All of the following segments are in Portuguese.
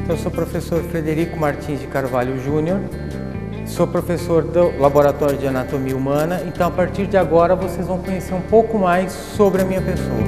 Eu sou o professor Frederico Martins de Carvalho Júnior, sou professor do Laboratório de Anatomia Humana, então a partir de agora vocês vão conhecer um pouco mais sobre a minha pessoa.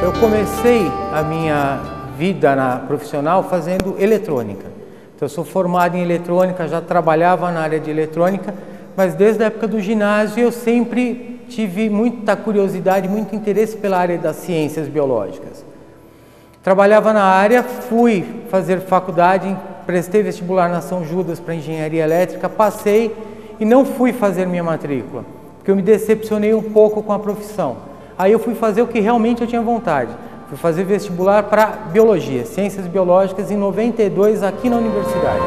Eu comecei a minha vida profissional fazendo eletrônica. Então, eu sou formado em eletrônica, já trabalhava na área de eletrônica, mas desde a época do ginásio eu sempre tive muita curiosidade, muito interesse pela área das ciências biológicas. Trabalhava na área, fui fazer faculdade, prestei vestibular na São Judas para engenharia elétrica, passei e não fui fazer minha matrícula, porque eu me decepcionei um pouco com a profissão. Aí eu fui fazer o que realmente eu tinha vontade. Fui fazer vestibular para biologia, ciências biológicas, em 92 aqui na universidade.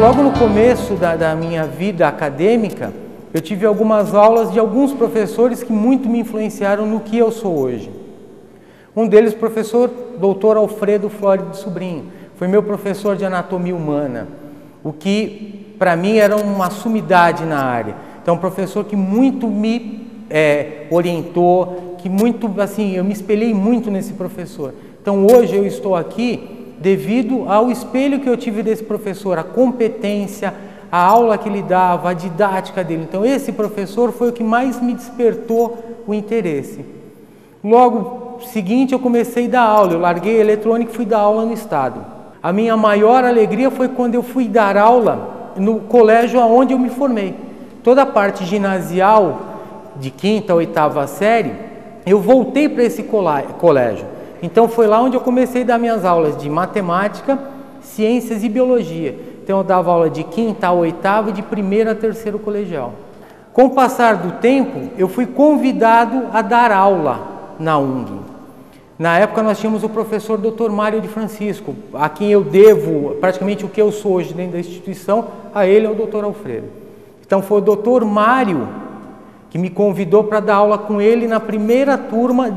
Logo no começo da minha vida acadêmica, eu tive algumas aulas de alguns professores que muito me influenciaram no que eu sou hoje. Um deles, o professor Dr. Alfredo Flórido Sobrinho, foi meu professor de anatomia humana, o que para mim era uma sumidade na área. Então, um professor que muito me orientou, que muito, assim, eu me espelhei muito nesse professor. Então, hoje eu estou aqui devido ao espelho que eu tive desse professor, a competência, a aula que ele dava, a didática dele. Então, esse professor foi o que mais me despertou o interesse. Logo seguinte, eu comecei a dar aula, eu larguei a eletrônica e fui dar aula no estado. A minha maior alegria foi quando eu fui dar aula no colégio onde eu me formei. Toda a parte ginasial, de 5ª a 8ª série, eu voltei para esse colégio. Então foi lá onde eu comecei a dar minhas aulas de matemática, ciências e biologia. Então eu dava aula de 5ª a 8ª e de 1º a 3º colegial. Com o passar do tempo, eu fui convidado a dar aula na UNG. Na época nós tínhamos o professor Dr. Mário de Francisco, a quem eu devo praticamente o que eu sou hoje dentro da instituição, a ele é o Dr. Alfredo. Então foi o Dr. Mário que me convidou para dar aula com ele na primeira turma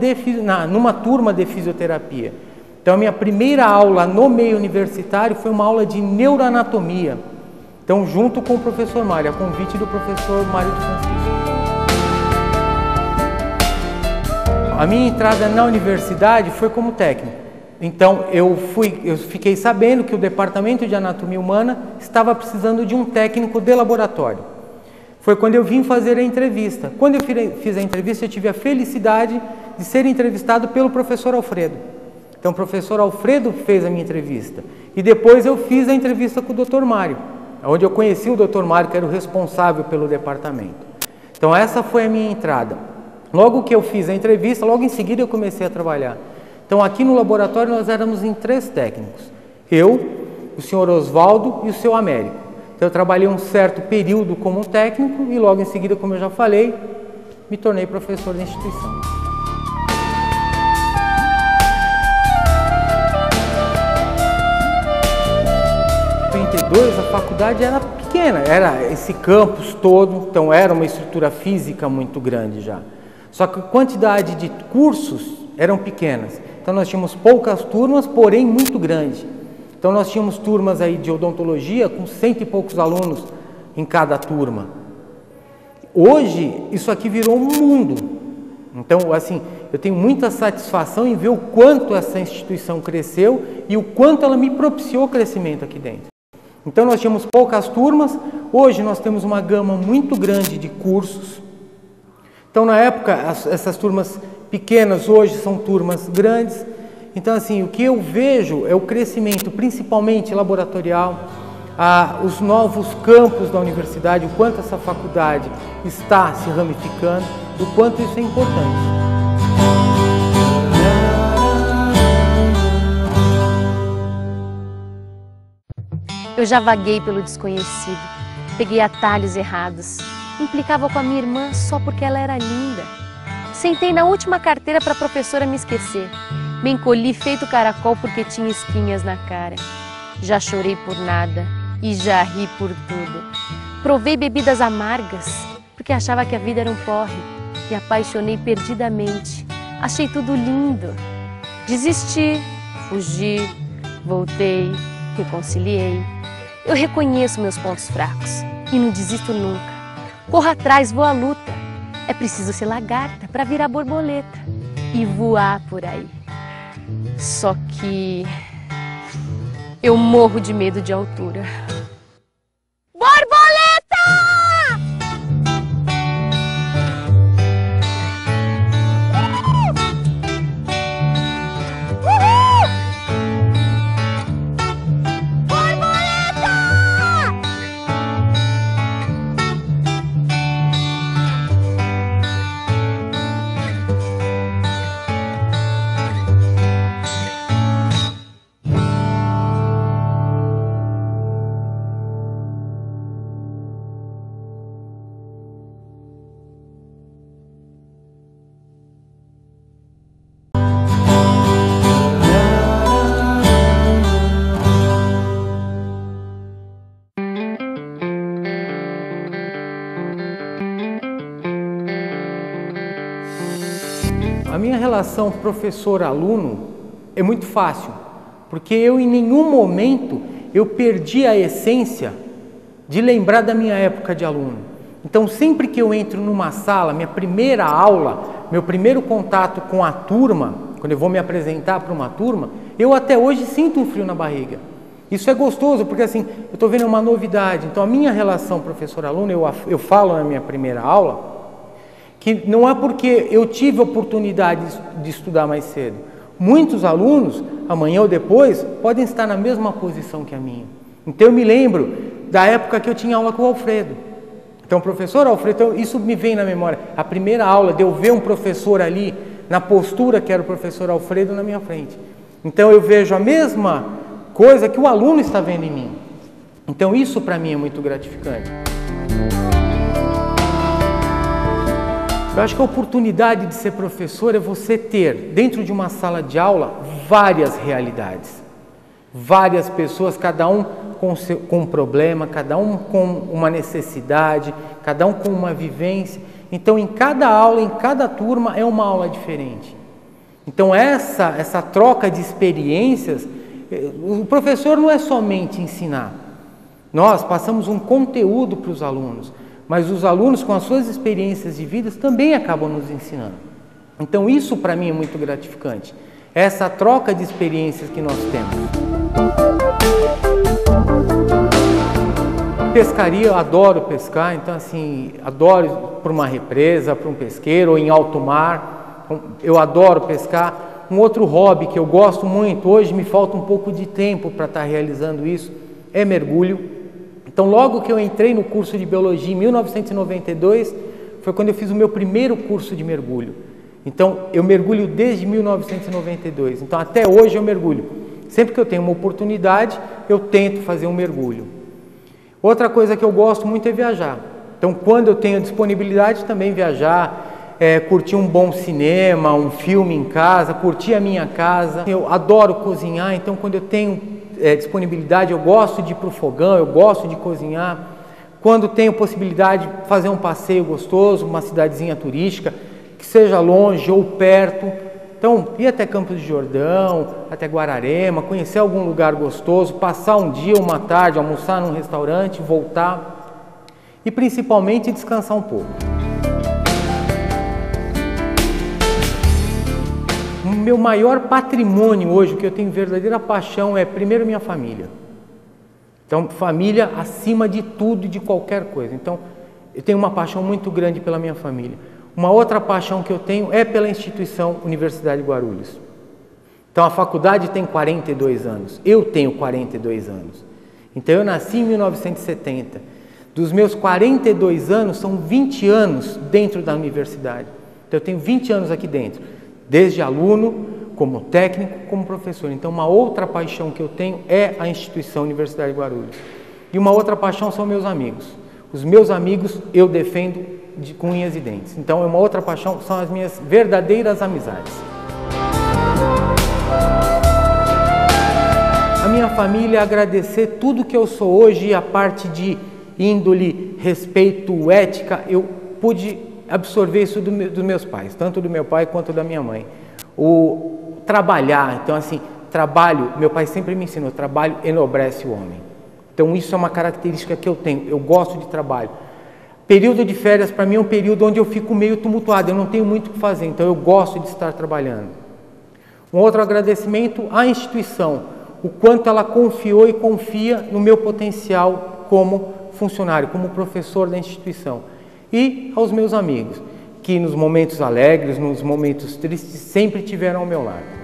numa turma de fisioterapia. Então a minha primeira aula no meio universitário foi uma aula de neuroanatomia. Então junto com o professor Mário, a convite do professor Mário de Francisco. A minha entrada na universidade foi como técnico. Então eu fiquei sabendo que o departamento de anatomia humana estava precisando de um técnico de laboratório. Foi quando eu vim fazer a entrevista. Quando eu fiz a entrevista, eu tive a felicidade de ser entrevistado pelo professor Alfredo. Então, o professor Alfredo fez a minha entrevista. E depois eu fiz a entrevista com o Dr. Mário, onde eu conheci o Dr. Mário, que era o responsável pelo departamento. Então, essa foi a minha entrada. Logo que eu fiz a entrevista, logo em seguida eu comecei a trabalhar. Então, aqui no laboratório nós éramos em 3 técnicos. Eu, o senhor Osvaldo e o seu Américo. Então, eu trabalhei um certo período como técnico e logo em seguida, como eu já falei, me tornei professor da instituição. Em 92, a faculdade era pequena, era esse campus todo, então era uma estrutura física muito grande já. Só que a quantidade de cursos eram pequenas. Então, nós tínhamos poucas turmas, porém muito grande. Então nós tínhamos turmas aí de odontologia com 100 e poucos alunos em cada turma. Hoje isso aqui virou um mundo. Então assim, eu tenho muita satisfação em ver o quanto essa instituição cresceu e o quanto ela me propiciou crescimento aqui dentro. Então nós tínhamos poucas turmas, hoje nós temos uma gama muito grande de cursos. Então na época essas turmas pequenas hoje são turmas grandes. Então, assim, o que eu vejo é o crescimento, principalmente laboratorial, os novos campos da universidade, o quanto essa faculdade está se ramificando, o quanto isso é importante. Eu já vaguei pelo desconhecido, peguei atalhos errados, implicava com a minha irmã só porque ela era linda. Sentei na última carteira para a professora me esquecer. Me encolhi feito caracol porque tinha espinhas na cara. Já chorei por nada e já ri por tudo. Provei bebidas amargas porque achava que a vida era um porre. Me apaixonei perdidamente. Achei tudo lindo. Desisti, fugi, voltei, reconciliei. Eu reconheço meus pontos fracos e não desisto nunca. Corro atrás, vou à luta. É preciso ser lagarta para virar borboleta e voar por aí. Só que eu morro de medo de altura. Borboleta! A minha relação professor-aluno é muito fácil, porque eu em nenhum momento eu perdi a essência de lembrar da minha época de aluno. Então sempre que eu entro numa sala, minha primeira aula, meu primeiro contato com a turma, quando eu vou me apresentar para uma turma, eu até hoje sinto um frio na barriga. Isso é gostoso, porque assim, eu estou vendo uma novidade. Então a minha relação professor-aluno, eu falo na minha primeira aula, que não é porque eu tive a oportunidade de estudar mais cedo. Muitos alunos, amanhã ou depois, podem estar na mesma posição que a minha. Então eu me lembro da época que eu tinha aula com o Alfredo. Então, professor Alfredo, então, isso me vem na memória. A primeira aula de eu ver um professor ali, na postura que era o professor Alfredo na minha frente. Então eu vejo a mesma coisa que o aluno está vendo em mim. Então isso para mim é muito gratificante. Eu acho que a oportunidade de ser professor é você ter, dentro de uma sala de aula, várias realidades. Várias pessoas, cada um com um problema, cada um com uma necessidade, cada um com uma vivência. Então, em cada aula, em cada turma, é uma aula diferente. Então, essa troca de experiências, o professor não é somente ensinar. Nós passamos um conteúdo para os alunos. Mas os alunos, com as suas experiências de vida, também acabam nos ensinando. Então isso para mim é muito gratificante. Essa troca de experiências que nós temos. Pescaria, eu adoro pescar, então assim, adoro ir para uma represa, para um pesqueiro ou em alto mar. Eu adoro pescar. Um outro hobby que eu gosto muito, hoje me falta um pouco de tempo para estar realizando isso, é mergulho. Então, logo que eu entrei no curso de Biologia em 1992, foi quando eu fiz o meu primeiro curso de mergulho. Então, eu mergulho desde 1992. Então, até hoje eu mergulho. Sempre que eu tenho uma oportunidade, eu tento fazer um mergulho. Outra coisa que eu gosto muito é viajar. Então, quando eu tenho disponibilidade, também viajar, curtir um bom cinema, um filme em casa, curtir a minha casa. Eu adoro cozinhar, então quando eu tenho disponibilidade, eu gosto de ir para o fogão, eu gosto de cozinhar. Quando tenho possibilidade de fazer um passeio gostoso, uma cidadezinha turística, que seja longe ou perto. Então, ir até Campos do Jordão, até Guararema, conhecer algum lugar gostoso, passar um dia, uma tarde, almoçar num restaurante, voltar e principalmente descansar um pouco. O meu maior patrimônio hoje, o que eu tenho verdadeira paixão é, primeiro, minha família. Então, família acima de tudo e de qualquer coisa. Então, eu tenho uma paixão muito grande pela minha família. Uma outra paixão que eu tenho é pela instituição Universidade de Guarulhos. Então, a faculdade tem 42 anos, eu tenho 42 anos. Então, eu nasci em 1970. Dos meus 42 anos, são 20 anos dentro da universidade. Então, eu tenho 20 anos aqui dentro. Desde aluno, como técnico, como professor. Então, uma outra paixão que eu tenho é a instituição Universidade de Guarulhos. E uma outra paixão são meus amigos. Os meus amigos eu defendo com unhas e dentes. Então, uma outra paixão são as minhas verdadeiras amizades. A minha família, agradecer tudo que eu sou hoje, e a parte de índole, respeito, ética, eu pude absorver isso dos meus pais, tanto do meu pai quanto da minha mãe. O trabalhar, então assim, trabalho, meu pai sempre me ensinou, trabalho enobrece o homem. Então isso é uma característica que eu tenho, eu gosto de trabalho. Período de férias para mim é um período onde eu fico meio tumultuado, eu não tenho muito o que fazer, então eu gosto de estar trabalhando. Um outro agradecimento à instituição, o quanto ela confiou e confia no meu potencial como funcionário, como professor da instituição. E aos meus amigos, que nos momentos alegres, nos momentos tristes, sempre estiveram ao meu lado.